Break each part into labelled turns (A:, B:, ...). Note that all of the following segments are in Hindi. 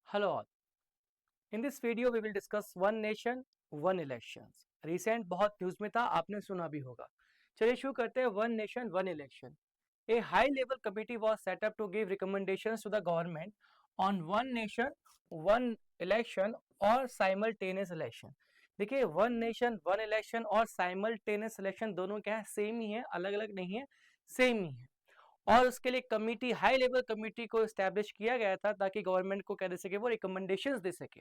A: Hello all. In this video we will discuss one nation one elections. Recent बहुत न्यूज में था, आपने सुना भी होगा. चलिए शुरू करते हैं. One nation one election. A high level committee was set up to give recommendations to the government on one nation one election और simultaneous election. देखिए वन नेशन वन इलेक्शन और साइमल्टेनियस इलेक्शन दोनों क्या है, सेम ही है, अलग अलग नहीं है, सेम ही है. और उसके लिए कमिटी, हाई लेवल कमिटी को एस्टैब्लिश किया गया था ताकि गवर्नमेंट को कह दे सके, वो रिकमेंडेशंस दे सके.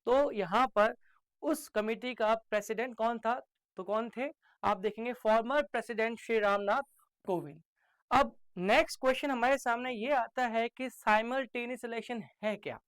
A: तो यहाँ पर उस कमिटी का प्रेसिडेंट कौन था, तो कौन थे आप देखेंगे, फॉर्मर प्रेसिडेंट श्री रामनाथ कोविंद. अब नेक्स्ट क्वेश्चन हमारे सामने ये आता है कि साइमल्टेनियस इलेक्शन है क्या.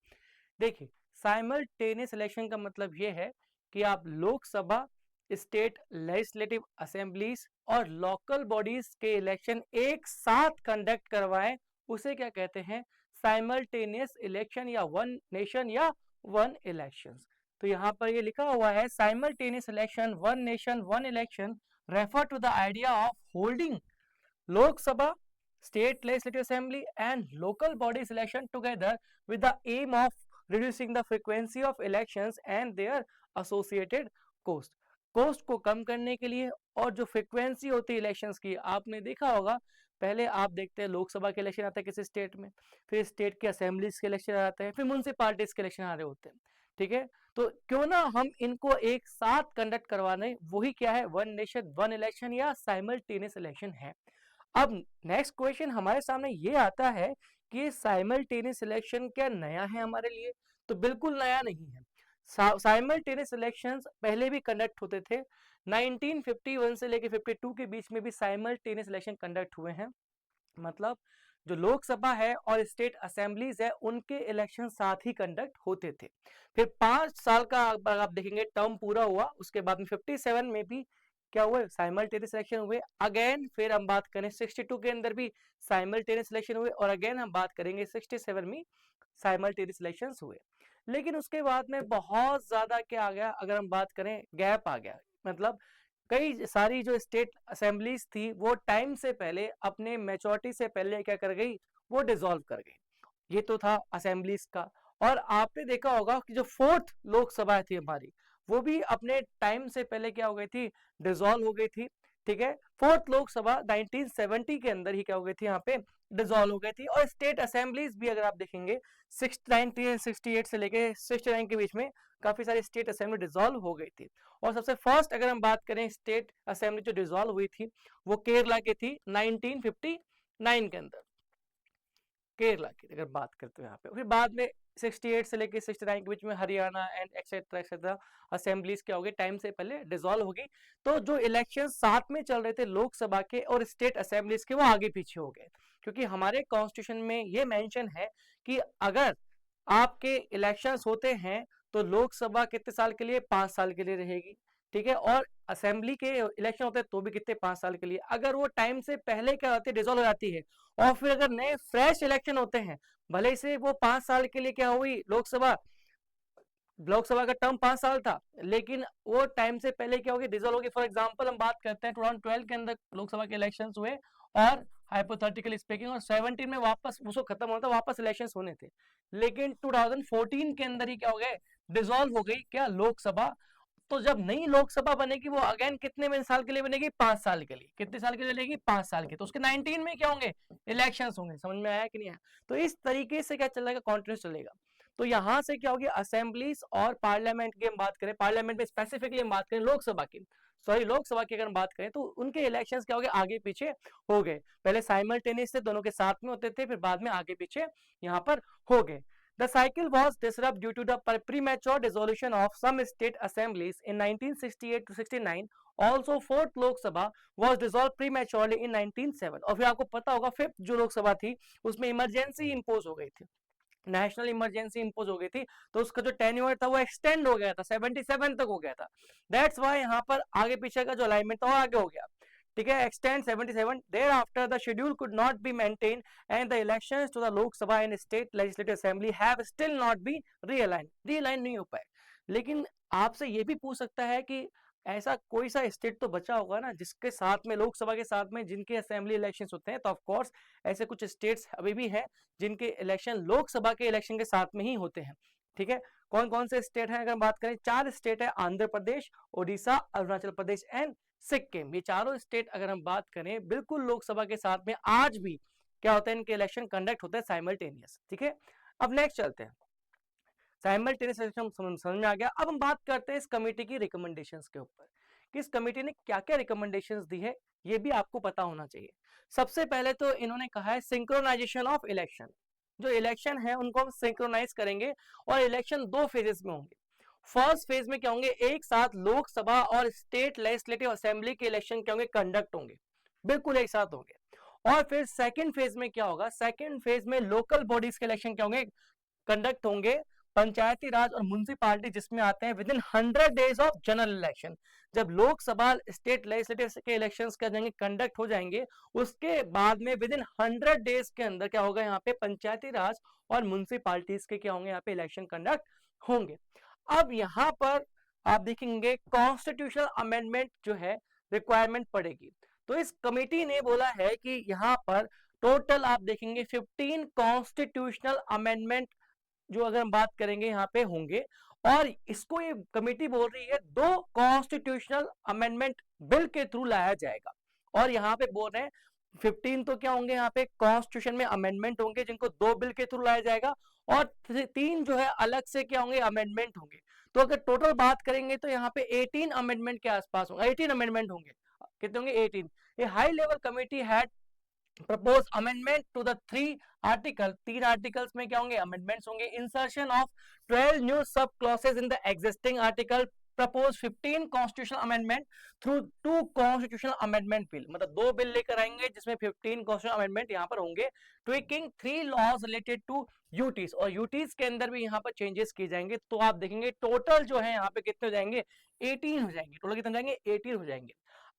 A: देखिए साइमल्टेनियस इलेक्शन का मतलब ये है कि आप लोकसभा, स्टेट लेजिस्लेटिव असेंबलीज और लोकल बॉडीज के इलेक्शन एक साथ कंडक्ट करवाएं, उसे क्या कहते हैं, साइमल्टेनियस इलेक्शन या वन नेशन या वन इलेक्शंस. तो यहाँ पर ये लिखा हुआ है simultaneous election one nation one election refer to the idea of holding Lok Sabha, state legislative assembly and local bodies election together with the aim of reducing the frequency of elections and their associated cost. Cost को कम करने के लिए और जो फ्रिक्वेंसी होती है इलेक्शंस की, आपने देखा होगा पहले आप देखते हैं लोकसभा के इलेक्शन आता है किसी स्टेट में, फिर स्टेट के असेंबलीज के इलेक्शन आते हैं, फिर म्यूनसिपालिटीज के इलेक्शन आ रहे होते हैं. ठीक है, तो क्यों ना हम इनको एक साथ कंडक्ट करवाने, वही क्या है, वन नेशन वन इलेक्शन या साइमल्टेनियस इलेक्शन है. अब नेक्स्ट क्वेश्चन हमारे सामने ये आता है कि साइमल्टेनियस इलेक्शन क्या नया है हमारे लिए, तो बिल्कुल नया नहीं है. साइमल्टेनियस इलेक्शंस पहले भी कंडक्ट होते थे. 1951 से लेकर 52 के बीच में भी साइमल्टेनियस इलेक्शन कंडक्ट हुए हैं. मतलब जो लोकसभा है और स्टेट असेंबलीज है उनके इलेक्शन साथ ही कंडक्ट होते थे. फिर 5 साल का आप देखेंगे टर्म पूरा हुआ, उसके बाद में 57 में भी क्या हुए, साइमल्टेनियस इलेक्शन हुए. अगेन फिर हम बात करें 62 के अंदर भी साइमल्टेनियस इलेक्शन हुए, और अगेन हम बात करेंगे 67 में साइमल्टेनियस इलेक्शंस हुए. लेकिन उसके बाद में बहुत ज्यादा क्या आ गया, अगर हम बात करें गैप आ गया. मतलब कई सारी जो स्टेट असेंबलीज थी वो टाइम से पहले, अपने मेचोरिटी से पहले क्या कर गई, वो डिसॉल्व कर गई. ये तो था असेंबलीज का. और आपने देखा होगा कि जो फोर्थ लोकसभा थी हमारी, वो भी अपने टाइम से पहले क्या हो गई थी, डिसॉल्व हो गई थी. ठीक है, फोर्थ लोकसभा 1970 के अंदर ही क्या हो गई थी, यहाँ पे डिसॉल्व हो गई थी. और स्टेट असेंबलीज भी अगर आप देखेंगे 1968 से लेके 69 के बीच में काफी सारी स्टेट असेंबली डिसॉल्व हो गई थी. और सबसे फर्स्ट अगर हम बात करें स्टेट असेंबली जो डिसॉल्व हुई थी, वो केरला की थी 1959 के अंदर, केरला की अगर बात करते हैं यहाँ पे. फिर बाद में 68 से लेके 69 के बीच में Haryana and etcetera etcetera assemblies क्या हो गई, टाइम से पहले डिसॉल्व हो गई. तो जो इलेक्शन साथ में चल रहे थे लोकसभा के और स्टेट असेंबलीज के, वो आगे पीछे हो गए. क्योंकि हमारे कॉन्स्टिट्यूशन में ये मेंशन है कि अगर आपके इलेक्शंस होते हैं तो लोकसभा कितने साल के लिए, 5 साल के लिए रहेगी. ठीक है, और असेंबली के इलेक्शन होते हैं तो भी कितने, 5 साल के लिए. अगर वो टाइम से पहले क्या होती है, डिसॉल्व हो जाती है, और फिर अगर नए फ्रेश इलेक्शन होते हैं, भले से वो 5 साल के लिए क्या हुई, लोकसभा लोकसभा का टर्म 5 साल था, लेकिन वो टाइम से पहले क्या होगी, डिसॉल्व होगी. फॉर एग्जांपल हम बात करते हैं 2012 के अंदर लोकसभा के इलेक्शंस हुए, और हाइपोथेटिकली स्पीकिंग, और 17 में वापस उसको खत्म होना था, वापस इलेक्शंस होने थे. लेकिन 2014 के अंदर ही क्या हो गए, डिसॉल्व हो गई क्या, लोकसभा. तो जब नई लोकसभा बनेगी वो अगेन कितने साल के लिए बनेगी, 5 साल के लिए. कितने साल के लिए बनेगी, 5 साल के. तो उसके 19 में क्या होंगे, इलेक्शंस होंगे. समझ में आया कि नहीं आया. तो इस तरीके से क्या चलेगा, कॉन्टिन्यूस चलेगा. तो यहां से क्या होगी, असेंबलीज और पार्लियामेंट की हम बात करें, पार्लियामेंट में स्पेसिफिकली हम बात करें लोकसभा की, सॉरी लोकसभा की अगर हम बात करें, तो उनके इलेक्शंस क्या हो गए, आगे पीछे हो गए. पहले साइमल्टेनियस थे, दोनों के साथ में होते थे, फिर बाद में आगे पीछे यहाँ पर हो गए. The cycle was disrupted due to the premature dissolution of some state assemblies in 1968 to 69. Also, fourth Lok Sabha was dissolved prematurely in 1907. और फिर आपको पता होगा फिफ्थ जो लोकसभा थी उसमें इमरजेंसी इंपोज हो गई थी, नेशनल इमरजेंसी इंपोज हो गई थी. तो उसका जो टेन्योर था वो एक्सटेंड हो गया था, 77 तक हो गया था. दैट्स वाई यहाँ पर आगे पीछे का जो अलाइनमेंट था वो आगे हो गया. ठीक है, extend 77. Thereafter, the schedule could not be maintained, and the elections to the Lok Sabha and State Legislative Assembly have still not been realigned. Realign नहीं हो पाए. लेकिन आपसे ये भी पूछ सकता है कि ऐसा कोई सा स्टेट तो बचा होगा ना जिसके साथ में लोकसभा के साथ में जिनके असेंबली इलेक्शंस होते हैं, तो ऑफ कोर्स ऐसे कुछ स्टेट्स अभी भी हैं जिनके इलेक्शन लोकसभा के इलेक्शन के साथ में ही होते हैं। ठीक है, कौन कौन से स्टेट हैं अगर बात करें, 4 स्टेट है, आंध्र प्रदेश, ओडिशा, अरुणाचल प्रदेश एंड सिक्किम। ये चारों स्टेट अगर हम बात करें बिल्कुल लोकसभा के साथ में आज भी क्या होता है, इनके इलेक्शन कंडक्ट होते हैं साइमल्टेनियस। ठीक है, अब नेक्स्ट चलते हैं, साइमल्टेनियस इलेक्शन समझ में आ गया। अब हम बात करते हैं इस कमेटी की रिकमेंडेशंस के ऊपर कि इस कमेटी ने क्या क्या रिकमेंडेशंस दी है, ये भी आपको पता होना चाहिए। सबसे पहले तो इन्होंने कहा है सिंक्रोनाइजेशन ऑफ इलेक्शन, जो इलेक्शन है उनको हम सिंक्रोनाइज करेंगे और इलेक्शन 2 फेजेस में होंगे। फर्स्ट फेज में क्या होंगे, एक साथ लोकसभा और स्टेट लेजिस्लेटिव असेंबली के इलेक्शन क्या होंगे, कंडक्ट होंगे, बिल्कुल एक साथ होंगे। और फिर सेकंड फेज में क्या होगा, सेकंड फेज में लोकल बॉडीज के इलेक्शन क्या होंगे, कंडक्ट होंगे, पंचायती राज और म्युनिसिपैलिटी जिसमें आते हैं with in 100 days of general election. जब लोकसभा स्टेट लेजिस्लेटिव के इलेक्शंस क्या जाएंगे, कंडक्ट हो जाएंगे, उसके बाद में विद इन 100 डेज के अंदर क्या होगा, यहाँ पे पंचायती राज और म्युनिसिपैलिटीज के क्या होंगे, यहाँ पे इलेक्शन कंडक्ट होंगे। अब यहाँ पर आप देखेंगे कॉन्स्टिट्यूशनल अमेंडमेंट जो है रिक्वायरमेंट पड़ेगी। तो इस कमेटी ने बोला है कि यहाँ पर टोटल आप देखेंगे 15 कॉन्स्टिट्यूशनल अमेंडमेंट जो अगर हम बात करेंगे यहाँ पे होंगे, और इसको ये कमेटी बोल रही है 2 कॉन्स्टिट्यूशनल अमेंडमेंट बिल के थ्रू लाया जाएगा। और यहाँ पे बोल रहे हैं 15 तो क्या होंगे, यहाँ पे कॉन्स्टिट्यूशन में अमेंडमेंट होंगे जिनको 2 बिल के थ्रू लाया जाएगा, और 3 जो है अलग से क्या होंगे, अमेंडमेंट होंगे। तो अगर टोटल बात करेंगे तो यहाँ पे 18 अमेंडमेंट के आसपास होंगे, 18 अमेंडमेंट होंगे। कितने होंगे, 18। ये high level committee had propose amendment to the 3 article, 3 articles में क्या होंगे, अमेंडमेंट्स होंगे। Insertion of 12 new sub clauses in the existing article, propose 15 constitutional amendment through 2 constitutional amendment bill, मतलब 2 बिल लेकर आएंगे जिसमें 15 कॉन्स्टिट्यूशनल अमेंडमेंट यहाँ पर होंगे। Tweaking 3 laws related to UTs, और यूटीज के अंदर भी यहाँ पर चेंजेस किए जाएंगे। तो आप देखेंगे टोटल जो है यहाँ पे कितने हो जाएंगे, 18 हो जाएंगे। टोटल कितने हो जाएंगे, 18 हो जाएंगे।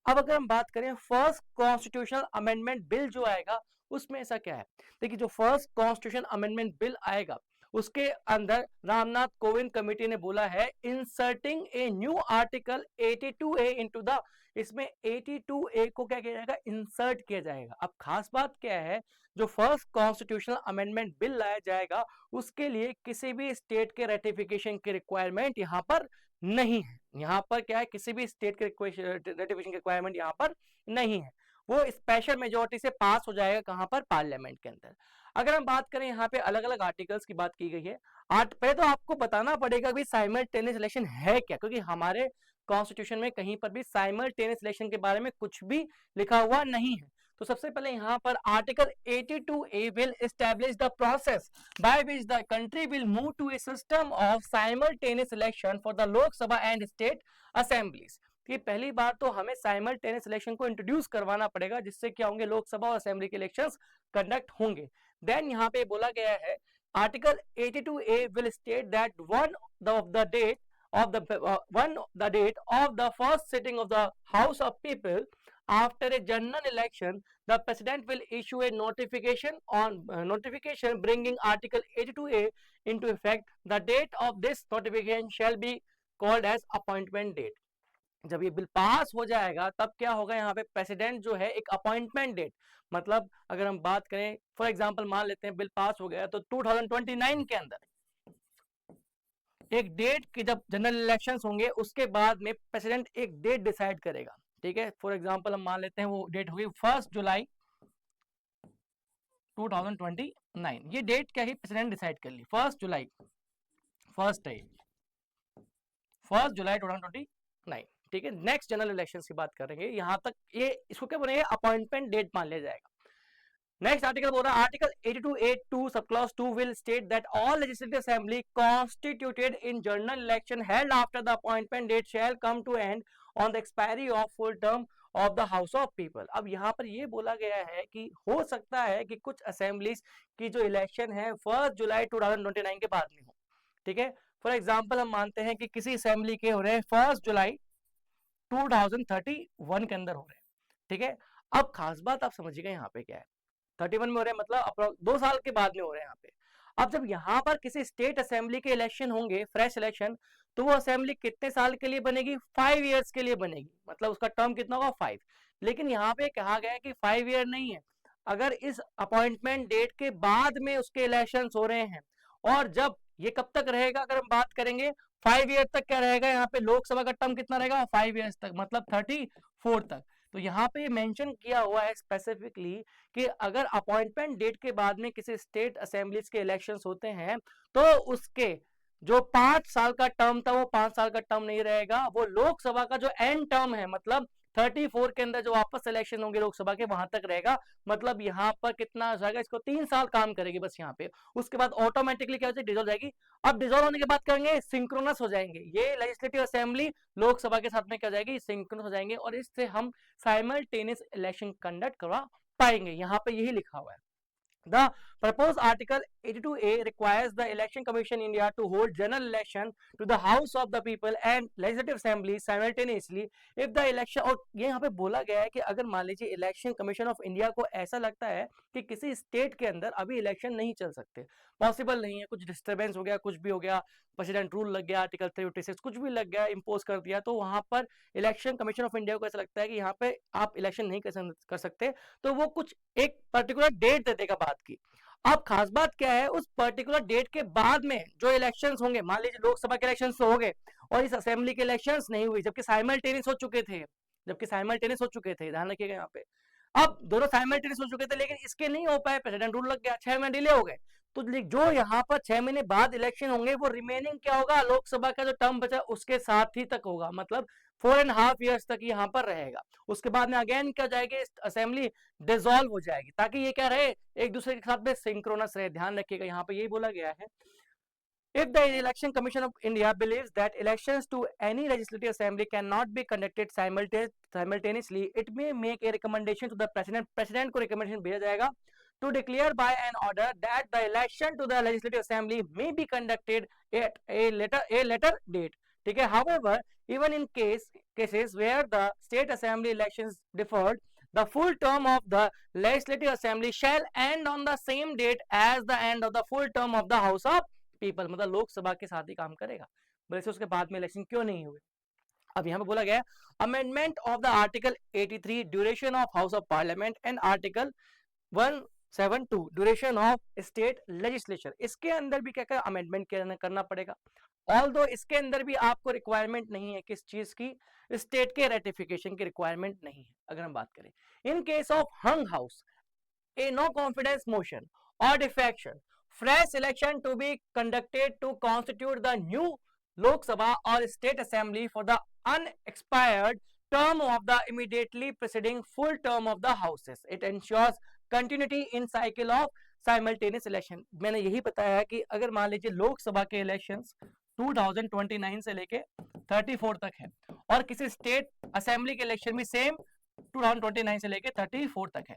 A: अब अगर हम बात करें फर्स्ट कॉन्स्टिट्यूशनल अमेंडमेंट बिल जो आएगा उसमें ऐसा क्या है, देखिए जो फर्स्ट कॉन्स्टिट्यूशन अमेंडमेंट बिल आएगा उसके अंदर रामनाथ कोविंद कमेटी ने बोला है inserting a new article 82A into the, इसमें 82A को क्या किया जाएगा, इंसर्ट किया जाएगा। अब खास बात क्या है, जो फर्स्ट कॉन्स्टिट्यूशनल अमेंडमेंट बिल लाया जाएगा उसके लिए किसी भी स्टेट के रेटिफिकेशन की रिक्वायरमेंट यहाँ पर नहीं है। यहाँ पर क्या है, किसी भी स्टेट के रेटिफिकेशन की रिक्वायरमेंट यहाँ पर नहीं है, वो स्पेशल मेजोरिटी से पास हो जाएगा कहां पर, पार्लियामेंट के अंदर। अगर हम बात करें यहाँ पे अलग अलग आर्टिकल्स की बात की गई है। पहले तो आपको बताना पड़ेगा कि साइमल्टेनियस इलेक्शन है क्या, क्योंकि हमारे कॉन्स्टिट्यूशन में कहीं पर भी साइमल्टेनियस इलेक्शन के बारे में कुछ भी लिखा हुआ नहीं है। तो सबसे पहले यहाँ पर article 82A will establish the process by which the country will move to a system of simultaneous election for the Lok Sabha and state assemblies. कि पहली बार तो हमें साइमल्टेनियस इलेक्शन को इंट्रोड्यूस करवाना पड़ेगा जिससे क्या होंगे, लोकसभा और असेंबली के इलेक्शंस कंडक्ट होंगे। देन यहाँ पे बोला गया है article 82A will state that the date of the first sitting of the House of People after a general election, the President will issue a notification bringing Article 82A into effect. The date of this notification shall be called as appointment date. जब ये बिल पास हो जाएगा तब क्या होगा, यहाँ पे प्रेसिडेंट जो है एक अपॉइंटमेंट डेट, मतलब अगर हम बात करें फॉर एग्जांपल मान लेते हैं बिल पास हो गया तो 2029 के अंदर एक डेट की जब जनरल इलेक्शंस होंगे उसके बाद में प्रेसिडेंट एक डेट डिसाइड करेगा। ठीक है, फॉर एग्जांपल हम मान लेते हैं वो डेट होगी 1 जुलाई 2029। ये डेट क्या है, प्रेसिडेंट डिसाइड कर ली 1 जुलाई, 1 जुलाई 2029। ठीक है, नेक्स्ट जनरल इलेक्शन की बात करेंगे, यहां तक ये इसको क्या बोलेंगे, अपॉइंटमेंट डेट मान लिया जाएगा। नेक्स्ट आर्टिकल बोल रहा है article 82A2 sub clause 2 will state that all legislative assembly constituted in general election held after the appointment date shall come to end on the expiry of full term of the house of पीपल। अब यहाँ पर ये बोला गया है कि हो सकता है कि कुछ असेंबलीज की जो इलेक्शन है 1 जुलाई 2029 के बाद में हो। ठीक है, फॉर एग्जाम्पल हम मानते हैं कि किसी असेंबली के हो रहे हैं 1 जुलाई 2031 के अंदर हो रहे हैं। ठीक है, अब खास बात आप समझिएगा यहाँ पे क्या है, 31 में हो रहे हैं मतलब 2 साल के बाद में हो रहे हैं यहाँ पे। अब जब यहाँ पर किसी स्टेट असेंबली के इलेक्शन होंगे, फ्रेश इलेक्शन, तो वो असेंबली कितने साल के लिए बनेगी? 5 ईयर्स के लिए बनेगी, मतलब उसका टर्म कितना होगा? 5। लेकिन यहाँ पे कहा गया है कि 5 ईयर नहीं है, अगर इस अपॉइंटमेंट डेट के बाद में उसके इलेक्शन हो रहे हैं, और जब ये कब तक रहेगा अगर हम बात करेंगे 5 ईयर तक, क्या रहेगा यहाँ पे लोकसभा का टर्म कितना रहेगा? 5 ईयर्स तक, मतलब 34 तक। तो यहाँ पे मेंशन किया हुआ है स्पेसिफिकली कि अगर अपॉइंटमेंट डेट के बाद में किसी स्टेट असेंबलीज के इलेक्शंस होते हैं तो उसके जो 5 साल का टर्म था वो 5 साल का टर्म नहीं रहेगा, वो लोकसभा का जो एंड टर्म है, मतलब 34 के अंदर जो वापस इलेक्शन होंगे लोकसभा के वहां तक रहेगा। मतलब यहाँ पर कितना हो जाएगा? इसको 3 साल काम करेगी बस यहाँ पे, उसके बाद ऑटोमेटिकली क्या हो जाएगी? डिसॉल्व जाएगी। अब डिसॉल्व होने के बाद करेंगे सिंक्रोनस हो जाएंगे, ये लेजिस्लेटिव असेंबली लोकसभा के साथ में क्या हो जाएगी? सिंक्रोनस हो जाएंगे, और इससे हम साइमल्टेनियस इलेक्शन कंडक्ट करवा पाएंगे। यहाँ पे यही लिखा हुआ है। The proposed Article 82A requires the Election Commission India to hold general election to the House of the People and Legislative Assembly simultaneously if the election, और ये यहाँ पे बोला गया है कि अगर मान लीजिए इलेक्शन कमीशन ऑफ इंडिया को ऐसा लगता है कि किसी स्टेट के अंदर अभी इलेक्शन नहीं चल सकते, पॉसिबल नहीं है, कुछ डिस्टर्बेंस हो गया, कुछ भी हो गया, प्रेसिडेंट रूल लग गया, आर्टिकल 356 कुछ भी लग गया, इम्पोज कर दिया, तो वहां पर इलेक्शन कमीशन ऑफ इंडिया को ऐसा लगता है कि यहाँ पे आप इलेक्शन नहीं कर सकते, तो वो कुछ एक पर्टिकुलर डेट दे देगा बात की। अब खास बात क्या है, उस पर्टिकुलर डेट के बाद में जो इलेक्शंस होंगे, मान लीजिए लोकसभा के इलेक्शंस तो हो गए और इस असेंबली के इलेक्शंस नहीं हुई, जबकि साइमल्टेनियस हो चुके थे, ध्यान रखिएगा यहाँ पे। अब दोनों साइमल्टेनियस हो चुके थे, लेकिन इसके नहीं हो पाए, प्रेसिडेंट रूल लग गया, 6 महीने डिले हो गए। तो जो यहाँ पर 6 महीने बाद इलेक्शन होंगे वो रिमेनिंग क्या होगा? लोकसभा का जो टर्म बचा उसके साथ ही तक होगा, मतलब 4.5 ईयर्स तक यहाँ पर रहेगा। उसके बाद में अगेन क्या जाएगी? असेंबली डिसॉल्व हो जाएगी, ताकि ये क्या रहे? एक दूसरे के साथ में सिंक्रोनस रहे। ध्यान रखिएगा यहाँ पे यही बोला गया है। If the Election Commission of India believes that elections to any legislative assembly cannot be conducted simultaneously, it may make a recommendation to the president. President को recommendation भेजा जाएगा to declare by an order that the election to the legislative assembly may be conducted at a later date. ठीक है? However, even in cases where the state assembly elections deferred, the full term of the legislative assembly shall end on the same date as the end of the full term of the House of people, मतलब लोकसभा के साथ ही काम करेगा, वैसे उसके बाद में इलेक्शन क्यों नहीं हुए। अब यहाँ पे बोला गया amendment of the article 83 duration of house of parliament and article 172 duration of state legislature, इसके अंदर भी क्या अमेंडमेंट करना पड़ेगा। ऑल्दो इसके अंदर भी आपको रिक्वायरमेंट नहीं है किस चीज की? स्टेट के रेटिफिकेशन की रिक्वायरमेंट नहीं है। अगर हम बात करें in case of hung house, a no confidence motion or defection, fresh election to be conducted to constitute the new Lok Sabha or state assembly for the unexpired term of the immediately preceding full term of the houses. It ensures continuity in cycle of simultaneous election. मैंने यही बताया है कि अगर मान लीजिए लोकसभा के इलेक्शंस 2029 से लेके 34 तक है और किसी स्टेट असेंबली के इलेक्शन भी सेम 2029 से लेके 34 तक है,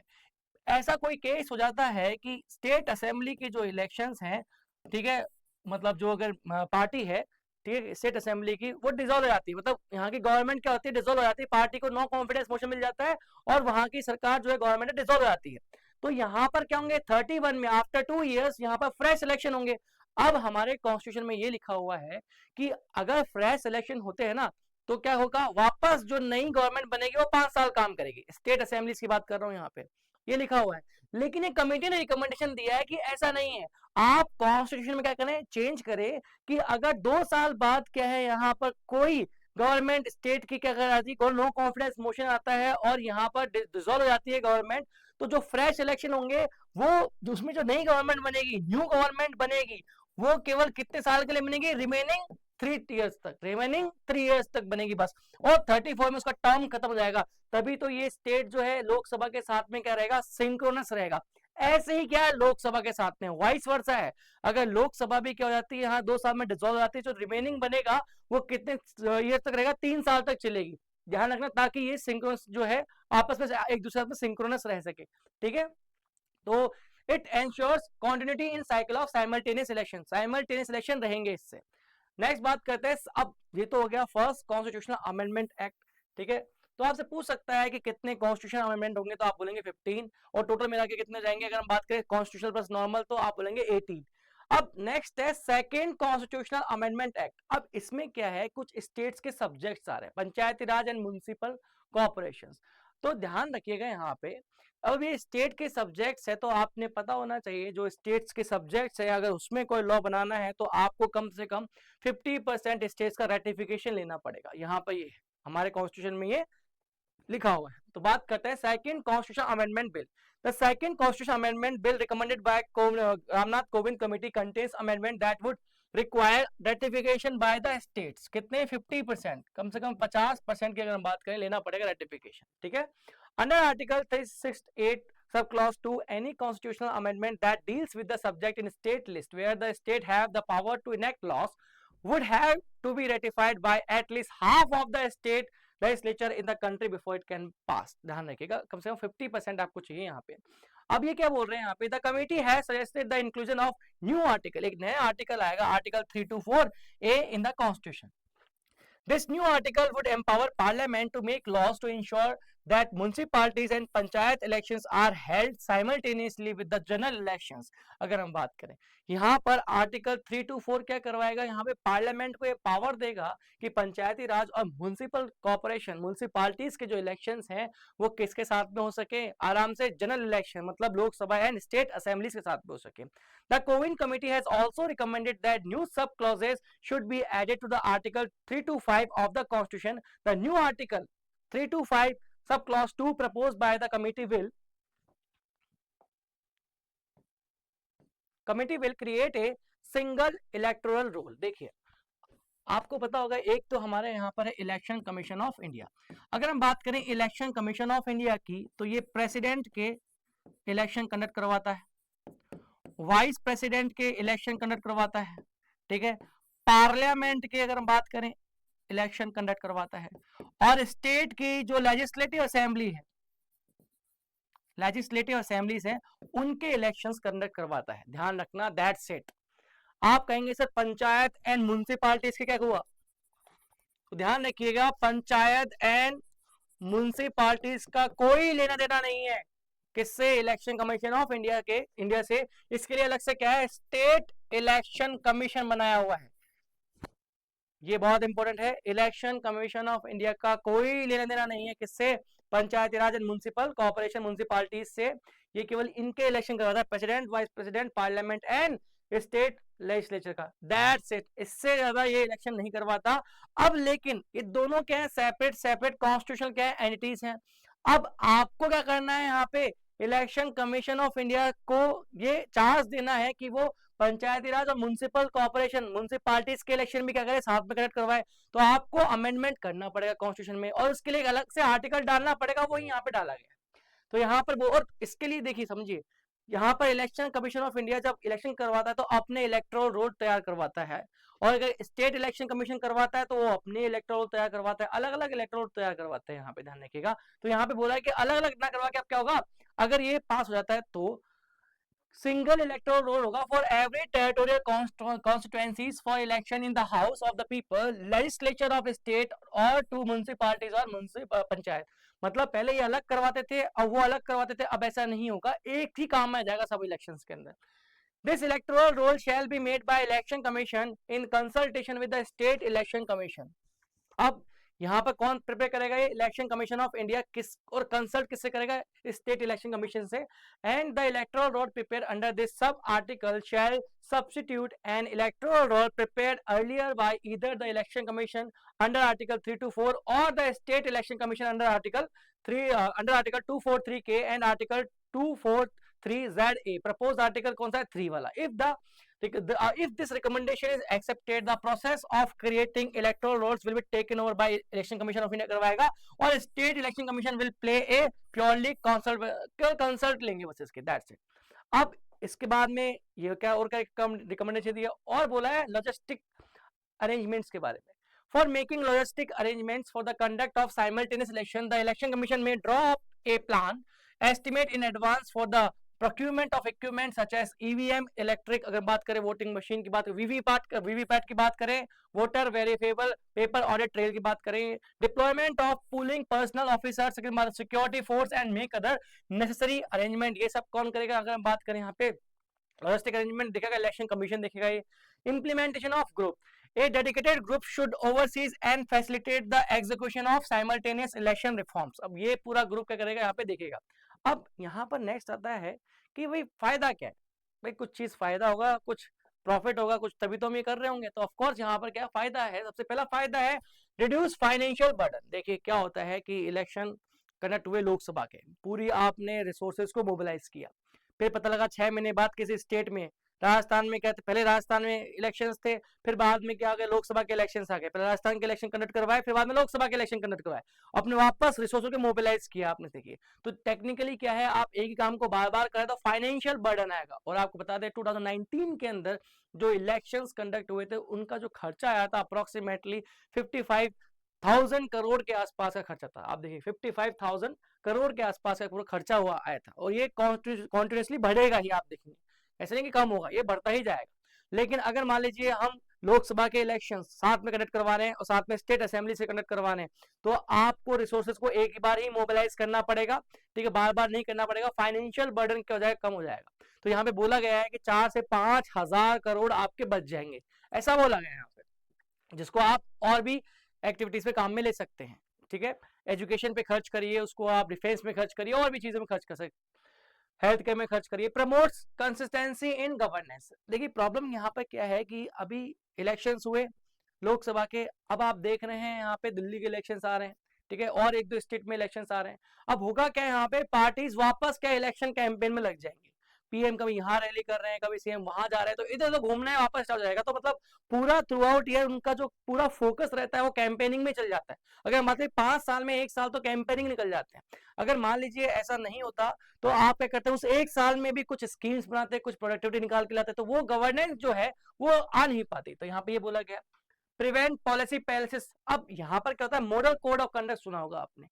A: ऐसा कोई केस हो जाता है कि स्टेट असेंबली के जो इलेक्शंस हैं, ठीक है, मतलब जो अगर पार्टी है, ठीक है, स्टेट असेंबली की, वो डिसॉल्व हो जाती है, मतलब यहाँ की गवर्नमेंट क्या होती है? डिसॉल्व हो जाती है, पार्टी को नो कॉन्फिडेंस मोशन मिल जाता है और वहां की सरकार जो है गवर्नमेंट डिसॉल्व हो जाती है। तो यहाँ पर क्या होंगे? 31 में आफ्टर 2 ईयर्स यहाँ पर फ्रेश इलेक्शन होंगे। अब हमारे कॉन्स्टिट्यूशन में ये लिखा हुआ है कि अगर फ्रेश इलेक्शन होते हैं ना, तो क्या होगा? वापस जो नई गवर्नमेंट बनेगी वो 5 साल काम करेगी। स्टेट असेंबलीज की बात कर रहा हूँ यहाँ पे, ये लिखा हुआ है। लेकिन एक कमेटी ने रिकमेंडेशन दिया है कि ऐसा नहीं है, आप कॉन्स्टिट्यूशन में क्या करें? चेंज करें कि अगर 2 साल बाद क्या है, यहाँ पर कोई गवर्नमेंट स्टेट की क्या कर जाती है, नो कॉन्फिडेंस मोशन आता है और यहाँ पर डिसॉल्व हो जाती है गवर्नमेंट, तो जो फ्रेश इलेक्शन होंगे वो उसमें जो नई गवर्नमेंट बनेगी, न्यू गवर्नमेंट बनेगी, वो केवल कितने साल के लिए बनेगी? रिमेनिंग 3 ईयर्स तक बनेगी बस, और 34 में उसका टर्म खत्म हो जाएगा। तभी तो ये स्टेट जो है लोकसभा के साथ में क्या रहेगा? सिंक्रोनस रहेगा। ऐसे ही क्या है लोकसभा के साथ में, वाइस वर्सा है। अगर लोकसभा भी क्या हो जाती है, यहाँ 2 साल में डिसॉल्व हो जाती है, जो रिमेनिंग बनेगा वो कितने ईयर तक रहेगा? 3 साल तक चलेगी। ध्यान रखना, ताकि ये सिंक्रोनस जो है आपस में एक दूसरे में सिंक्रोनस रह सके, ठीक है। तो it ensures continuity in cycle of simultaneous election रहेंगे इससे। नेक्स्ट बात करते हैं, अब ये तो हो गया फर्स्ट कॉन्स्टिट्यूशनल अमेंडमेंट एक्ट, ठीक है। तो आपसे पूछ सकता है कि कितने कॉन्स्टिट्यूशनल अमेंडमेंट होंगे, तो आप बोलेंगे 15, और टोटल मिला के कितने जाएंगे? अगर हम बात करें कॉन्स्टिट्यूशनल प्लस नॉर्मल, तो आप बोलेंगे 18। अब नेक्स्ट है सेकेंड कॉन्स्टिट्यूशनल अमेंडमेंट एक्ट। अब इसमें क्या है, कुछ स्टेट्स के सब्जेक्ट्स आ रहे हैं, पंचायती राज एंड म्युनिसिपल कॉर्पोरेशन। तो ध्यान रखिएगा यहाँ पे, अब ये स्टेट के सब्जेक्ट्स है तो आपने पता होना चाहिए जो स्टेट्स के सब्जेक्ट्स है, अगर उसमें कोई लॉ बनाना है तो आपको कम से कम 50% स्टेट्स का रेटिफिकेशन लेना पड़ेगा। यहाँ पर ये हमारे कॉन्स्टिट्यूशन में ये लिखा हुआ है। तो बात करते हैं second constitution amendment bill. The second constitution amendment bill recommended by Ramnath Kovind committee contains amendment that would require ratification by the states. कितने? 50%, कम से कम 50% की अगर हम बात करें लेना पड़ेगा रेटिफिकेशन, ठीक है। अंडर आर्टिकल 368 सब clause 2 any constitutional amendment that deals with the subject in state list where the state have the power to enact laws would have to be ratified by at least half of the state legislature in the country before it can pass। ध्यान रखिएगा, कम से कम 50% आपको चाहिए यहाँ पे। अब ये क्या बोल रहे हैं यहाँ पे, the committee has suggested the inclusion of new article, एक नया आर्टिकल आएगा, article 324A in the constitution। This new article would empower parliament to make laws to ensure that municipalities and panchayat elections are held simultaneously with the general elections। अगर हम बात करें यहाँ पर आर्टिकल 324 क्या करवाएगा, यहाँ पे पार्लियामेंट को ये पावर देगा कि पंचायती राज और म्युनिसिपल कॉर्पोरेशन म्युनिसिपालिटीज के जो इलेक्शंस हैं वो किसके साथ में हो सके, आराम से जनरल इलेक्शन मतलब लोकसभा एंड स्टेट असेंबलीज के साथ में हो सके। The Coven Committee has also recommended that new sub-clauses should be added to the Article 325 of the Constitution. The new Article 325 sub-clause 2 proposed by the committee will create a single electoral roll। देखिए आपको पता होगा, एक तो हमारे यहाँ पर है इलेक्शन कमीशन ऑफ इंडिया। अगर हम बात करें इलेक्शन कमीशन ऑफ इंडिया की तो ये प्रेसिडेंट के इलेक्शन कंडक्ट करवाता है, वाइस प्रेसिडेंट के इलेक्शन कंडक्ट करवाता है, ठीक है, पार्लियामेंट के अगर हम बात करें इलेक्शन कंडक्ट करवाता है, और स्टेट की जो लेजिस्लेटिव असेंबली है, लेजिस्लेटिव असेंबलीज है उनके इलेक्शंस कंडक्ट करवाता है। ध्यान रखना, दैट्स इट। आप कहेंगे सर पंचायत एंड म्युनिसिपालिटीज के क्या हुआ, तो ध्यान रखिएगा पंचायत एंड म्युनिसिपालिटीज का कोई लेना देना नहीं है किससे, इलेक्शन कमीशन ऑफ इंडिया के, इंडिया से। इसके लिए अलग से क्या है, स्टेट इलेक्शन कमीशन बनाया हुआ है। ये बहुत इंपॉर्टेंट है, इलेक्शन कमीशन ऑफ इंडिया का कोई लेना देना नहीं है किससे, पंचायती राज एंड म्युनिसिपल कॉर्पोरेशन म्युनिसिपालिटीज से। ये केवल इनके इलेक्शन करवाता है, president, vice president, parliament and state legislature का, दैट्स इट। इससे ज्यादा ये इलेक्शन नहीं करवाता। अब लेकिन ये दोनों क्या है, सेपरेट सेपरेट कॉन्स्टिट्यूशनल क्या है, एंटिटीज हैं। अब आपको क्या करना है, यहाँ पे इलेक्शन कमीशन ऑफ इंडिया को ये चांस देना है कि वो पंचायती राज और म्युनिसिपल कॉर्पोरेशन म्युनिसिपालिटीज के इलेक्शन भी क्या करे, साथ में कंडक्ट करवाए। तो आपको अमेंडमेंट करना पड़ेगा कॉन्स्टिट्यूशन में, और उसके लिए अलग से आर्टिकल डालना पड़ेगा, वो यहाँ पे डाला गया। तो यहाँ पर वो, और इसके लिए देखिए समझिए, यहाँ पर इलेक्शन कमीशन ऑफ इंडिया जब इलेक्शन करवाता है तो अपने इलेक्टोरल रोल तैयार करवाता है, और अगर स्टेट इलेक्शन कमीशन करवाता है तो वो अपने इलेक्टोरल तैयार करवाता है, अलग अलग इलेक्टोरल तैयार करवाते हैं। यहाँ पे ध्यान रखिएगा, तो यहाँ पे बोला है कि अलग अलग ना करवा के अब क्या होगा, अगर ये पास हो जाता है तो सिंगल इलेक्टोरल रोल होगा for every territorial constituencies for election in the house of the people, legislature of state और टू म्युनिसिपालिटीज और पंचायत। मतलब पहले ये अलग करवाते थे, अब वो अलग करवाते थे, अब ऐसा नहीं होगा, एक ही काम में आ जाएगा सब इलेक्शंस के अंदर। This electoral roll shall be made by election commission in consultation with the state election commission. अब यहाँ पर कौन प्रिपेयर करेगा, ये इलेक्शन कमीशन ऑफ इंडिया, किस और कंसल्ट किससे करेगा, स्टेट इलेक्शन कमीशन से। And the electoral roll prepare under this sub article shall substitute an electoral roll prepared earlier by either the election commission under article 324 और the state election commission under article 243K and article 243ZA। Proposed article कौन सा है, 3 वाला। If this recommendation is accepted, the process of creating electoral rolls will be taken over by Election Commission of India करवाएगा, और State Election Commission will play a purely consult लेंगे बस इसके, that's it। अब इसके बाद में ये क्या और क्या रिकमेंडेशन दिया, और बोला है लॉजिस्टिक अरेंजमेंट्स के बारे में। For making logistic arrangements for the conduct of simultaneous election, the Election Commission may draw up a plan, estimate in advance for the procurement of equipment such as EVM, electric, अगर बात करें वोटिंग मशीन की बात, वीवीपैट की बात करें, वोटर वेरिफिकेबल पेपर ऑडिट ट्रेल की बात करें, deployment of pooling personal officers, security force and make other necessary arrangement. ये सब कौन करेगा, अगर हम बात करें यहाँ पे लॉजिस्टिक अरेंजमेंट देखेगा, इलेक्शन कमीशन देखेगा। ये implementation of group, a dedicated group should oversees and facilitate the execution of simultaneous election reforms। अब ये पूरा ग्रुप क्या करेगा, यहाँ पे देखेगा। अब यहाँ पर नेक्स्ट आता है कि भाई फायदा क्या है, भाई कुछ चीज फायदा होगा, कुछ प्रॉफिट होगा, कुछ तभी तो हम ये कर रहे होंगे। तो ऑफ कोर्स यहाँ पर क्या फायदा है, सबसे पहला फायदा है रिड्यूस फाइनेंशियल बर्डन। देखिए क्या होता है कि इलेक्शन कंडक्ट हुए लोकसभा के, पूरी आपने रिसोर्सेज को मोबिलाइज किया, फिर पता लगा 6 महीने बाद किसी स्टेट में, राजस्थान में क्या थे, पहले राजस्थान में इलेक्शंस थे, फिर बाद में क्या आ गए, लोकसभा के इलेक्शंस आ गए, पहले राजस्थान के इलेक्शन कंडक्ट करवाए, फिर बाद में लोकसभा के इलेक्शन कंडक्ट करवाए, अपने वापस रिसोर्सों को मोबिलाइज किया आपने। देखिए तो टेक्निकली क्या है, आप एक ही काम को बार बार करें तो फाइनेंशियल बर्डन आएगा। और आपको बता दें 2019 के अंदर जो इलेक्शंस कंडक्ट हुए थे उनका जो खर्चा आया था अप्रोक्सीमेटली 55,000 करोड़ के आसपास का खर्चा था। आप देखिए 55,000 करोड़ के आसपास का पूरा खर्चा हुआ आया था, और ये कॉन्टिन्यूसली बढ़ेगा ही, आप देखेंगे ऐसे नहीं कि कम होगा, ये बढ़ता ही जाएगा। लेकिन अगर मान लीजिए हम लोकसभा के इलेक्शन साथ में कंडक्ट करवा रहे हैं और साथ में स्टेट असेंबली से कंडक्ट करवा रहे हैं, तो आपको रिसोर्सेज को एक ही बार ही मोबिलाइज करना पड़ेगा, ठीक है, बार बार नहीं करना पड़ेगा, फाइनेंशियल बर्डन क्या हो जाएगा, कम हो जाएगा। तो यहाँ पे बोला गया है कि 4 से 5 हजार करोड़ आपके बच जाएंगे, ऐसा बोला गया है यहाँ पे, जिसको आप और भी एक्टिविटीज पे काम में ले सकते हैं। ठीक है, एजुकेशन पे खर्च करिए, उसको आप डिफेंस में खर्च करिए, और भी चीजों में खर्च कर सकते, हेल्थ केयर में खर्च करिए। Promotes consistency in governance. देखिए प्रॉब्लम यहाँ पर क्या है कि अभी इलेक्शंस हुए लोकसभा के, अब आप देख रहे हैं यहाँ पे दिल्ली के इलेक्शंस आ रहे हैं, ठीक है, और एक दो स्टेट में इलेक्शंस आ रहे हैं। अब होगा क्या, यहाँ पे पार्टीज वापस क्या इलेक्शन कैंपेन में लग जाएंगे, पीएम कभी यहाँ रैली कर रहे हैं, कभी सीएम वहां जा रहे हैं, तो इधर उधर घूमना है, वापस चल जाएगा। तो मतलब पूरा थ्रू आउट ईयर उनका जो पूरा फोकस रहता है वो कैंपेनिंग में चल जाता है। अगर मतलब 5 साल में 1 साल तो कैंपेनिंग निकल जाते हैं। अगर मान लीजिए ऐसा नहीं होता तो आप क्या करते हैं, उस 1 साल में भी कुछ स्कीम्स बनाते, कुछ प्रोडक्टिविटी निकाल के लाते, तो वो गवर्नेंस जो है वो आ नहीं पाती। तो यहाँ पे ये बोला गया प्रिवेंट पॉलिसी पैलेसिस। अब यहाँ पर क्या होता है, मॉडल कोड ऑफ कंडक्ट सुना होगा आपने।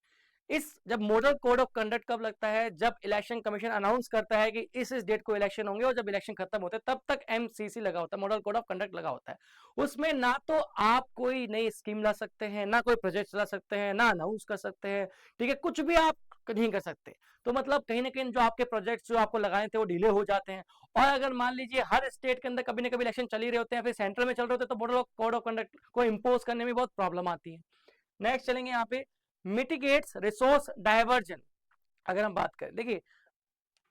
A: इस जब मॉडल कोड ऑफ कंडक्ट कब लगता है, जब इलेक्शन कमीशन अनाउंस करता है कि इस डेट को इलेक्शन होंगे, और जब इलेक्शन खत्म होते हैं तब तक एमसीसी लगा होता है, मॉडल कोड ऑफ कंडक्ट लगा होता है। उसमें ना तो आप कोई नई स्कीम ला सकते हैं, ना कोई प्रोजेक्ट चला सकते हैं, ना अनाउंस कर सकते हैं, ठीक है, कुछ भी आप नहीं कर सकते। तो मतलब कहीं ना कहीं जो आपके प्रोजेक्ट्स जो आपको लगाए थे वो डिले हो जाते हैं। और अगर मान लीजिए हर स्टेट के अंदर कभी ना कभी इलेक्शन चल ही रहे होते हैं, फिर सेंट्रल में चल रहे होते हैं, तो मॉडल कोड ऑफ कंडक्ट को इम्पोज करने में बहुत प्रॉब्लम आती है। नेक्स्ट चलेंगे यहाँ पे मिटिगेट्स रिसोर्स डाइवर्जन। अगर हम बात करें, देखिए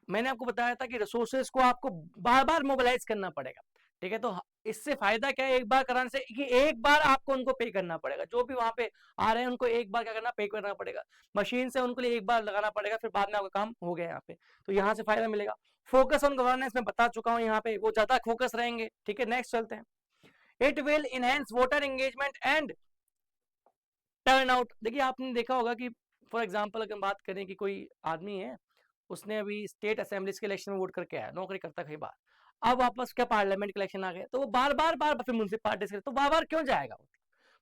A: मैंने आपको बताया था कि रिसोर्सेज को आपको बार बार मोबिलाइज करना पड़ेगा, ठीक है, तो इससे फायदा क्या है एक बार कराने से, कि एक बार आपको उनको पे करना पड़ेगा, जो भी वहां पे आ रहे हैं उनको एक बार क्या करना, पे करना पड़ेगा, मशीन से उनको लिए एक बार लगाना पड़ेगा, फिर बाद में आपका काम हो गया यहाँ पे, तो यहाँ से फायदा मिलेगा। फोकस ऑन गवर्नेंस में बता चुका हूँ, यहाँ पे वो ज्यादा फोकस रहेंगे। ठीक है, नेक्स्ट चलते हैं। It will enhance voter engagement and turn out. देखिए आपने देखा होगा कि फॉर एग्जाम्पल अगर बात करें कि कोई आदमी है, उसने अभी स्टेट असेंबलीज के इलेक्शन में वोट करके आया, नौकरी करता कई बार, अब वापस क्या पार्लियामेंट के इलेक्शन आ गए, तो वो बार बार फिर म्यूनसिपालिटीज के, तो बार बार क्यों जाएगा,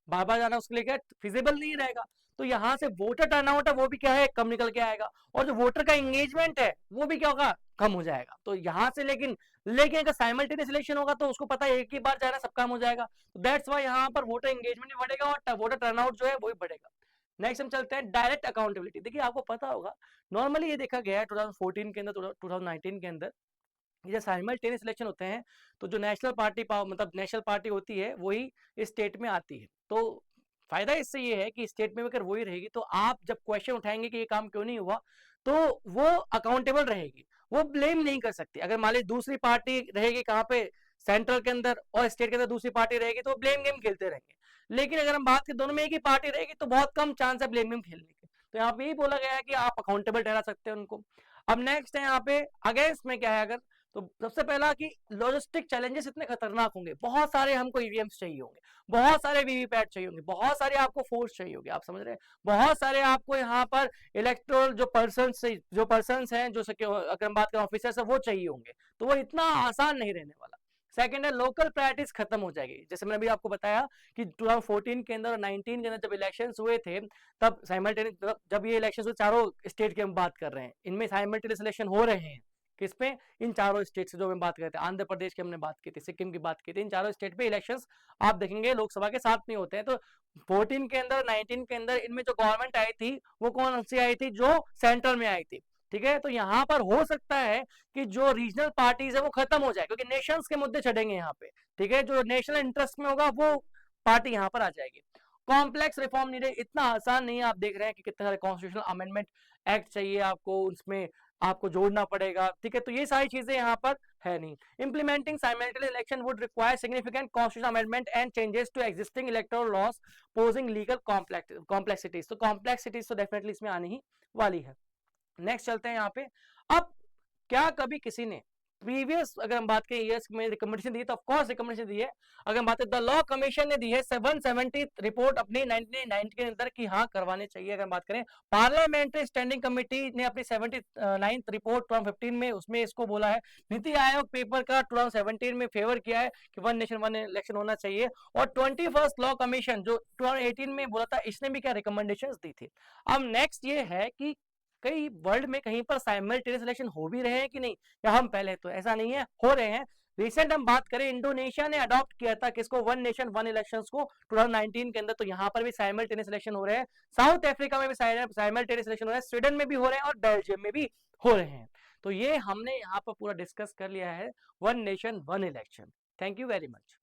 A: बार बार जाना उसके लिए क्या फिजिबल नहीं रहेगा। तो यहाँ से वोटर टर्नआउट है वो भी क्या है, कम निकल के आएगा, और जो वोटर का एंगेजमेंट है वो भी क्या होगा, कम हो जाएगा। तो यहाँ से लेकिन अगर साइमल्टेनियस इलेक्शन होगा तो उसको पता है एक ही बार जाना सब काम हो जाएगा, तो दैट्स वाई यहाँ पर वोटर एंगेजमेंट भी बढ़ेगा और वोटर टर्नआउट जो है वो भी बढ़ेगा। नेक्स्ट हम चलते हैं डायरेक्ट अकाउंटेबिलिटी। देखिए आपको पता होगा नॉर्मली ये देखा गया है 2014 के अंदर, 2019 के अंदर, ये साइमल्टेनियस इलेक्शन होते हैं तो जो नेशनल पार्टी मतलब नेशनल पार्टी होती है वही इस स्टेट में आती है। तो फायदा इससे ये है कि स्टेट में अगर वही रहेगी तो आप जब क्वेश्चन उठाएंगे कि ये काम क्यों नहीं हुआ, तो वो अकाउंटेबल रहेगी, वो ब्लेम नहीं कर सकती। अगर मान लीजिए दूसरी पार्टी रहेगी कहाँ पे, सेंट्रल के अंदर, और स्टेट के अंदर दूसरी पार्टी रहेगी, तो ब्लेम गेम खेलते रहेंगे। लेकिन अगर हम बात करें दोनों में एक ही पार्टी रहेगी तो बहुत कम चांस है ब्लेम गेम खेलने के। तो यहाँ पे यही बोला गया है कि आप अकाउंटेबल ठहरा सकते हैं उनको। अब नेक्स्ट है यहाँ पे अगेंस्ट में क्या है, अगर तो सबसे पहला कि लॉजिस्टिक चैलेंजेस इतने खतरनाक होंगे, बहुत सारे हमको ईवीएम्स चाहिए होंगे, बहुत सारे वीवीपैट चाहिए होंगे, बहुत सारे आपको फोर्स चाहिए होंगे, आप समझ रहे हैं, बहुत सारे आपको यहाँ पर इलेक्टोरल जो पर्सन हैं, जो अगर हम बात करें ऑफिसर्स है, वो चाहिए होंगे, तो वो इतना आसान नहीं रहने वाला। सेकंड है लोकल प्रायोरिटीज खत्म हो जाएगी। जैसे मैंने अभी आपको बताया कि 2014 के अंदर और 19 के अंदर जब इलेक्शंस हुए थे, तब साइमल्टेनियस, जब ये इलेक्शंस हुए चारों स्टेट की हम बात कर रहे हैं, इनमें साइमल्टेनियस इलेक्शन हो रहे हैं, किस पे, इन चारों स्टेट से जो हम बात करते हैं, आंध्र प्रदेश की हमने बात की थी, सिक्किम की बात की थी, इन चारों स्टेट पे इलेक्शंस आप देखेंगे लोकसभा के साथ में होते हैं। तो 14 के अंदर 19 के अंदर इनमें जो गवर्नमेंट आई थी वो कौन सी आई थी, जो सेंट्रल में आई थी, ठीक है, तो यहाँ पर हो सकता है कि जो रीजनल पार्टीज है वो खत्म हो जाए, क्योंकि नेशंस के मुद्दे चढ़ेंगे यहाँ पे, ठीक है, जो नेशनल इंटरेस्ट में होगा वो पार्टी यहाँ पर आ जाएगी। कॉम्प्लेक्स रिफॉर्म नीडेड, इतना आसान नहीं है, आप देख रहे हैं कि कितने सारे कॉन्स्टिट्यूशनल अमेंडमेंट एक्ट चाहिए आपको, उसमें आपको जोड़ना पड़ेगा, ठीक है, तो ये सारी चीजें यहाँ पर है नहीं। Implementing simultaneous election would require significant constitutional amendment and changes to existing electoral laws posing legal complexities, तो कॉम्प्लेक्सिटीज तो डेफिनेटली इसमें आनी ही वाली है। नेक्स्ट चलते हैं यहाँ पे। अब क्या कभी किसी ने प्रीवियस, अगर हम बात करें ईयर्स में रिकमेंडेशन दी है, तो ऑफकोर्स रिकमेंडेशन दी है। अगर हम बात करें द लॉ कमीशन ने दी है 770 रिपोर्ट अपनी 1990 के अंदर कि हाँ करवाने चाहिए। अगर हम बात करें पार्लियामेंट्री स्टैंडिंग कमेटी ने अपनी 79th रिपोर्ट 2015 में उसमें इसको बोला है। नीति आयोग पेपर का 2017 में फेवर किया है कि वन नेशन वन इलेक्शन होना चाहिए। और 21st लॉ कमीशन जो 2018 में बोला था, इसने भी क्या रिकमेंडेशन दी थी। अब नेक्स्ट ये है कि कई वर्ल्ड में कहीं पर साइमल्टेनियस इलेक्शन हो भी रहे हैं कि नहीं, या हम पहले, तो ऐसा नहीं है, हो रहे हैं। रिसेंट हम बात करें, इंडोनेशिया ने अडॉप्ट किया था किसको, वन नेशन वन इलेक्शंस को 2019 के अंदर, तो यहाँ पर भी साइमल्टेनियस इलेक्शन हो रहे हैं। साउथ अफ्रीका में भी साइमल्टेनियस इलेक्शन हो रहे हैं, स्वीडन में भी हो रहे हैं और बेल्जियम में भी हो रहे हैं। तो ये हमने यहाँ पर पूरा डिस्कस कर लिया है one nation one election. Thank you very much.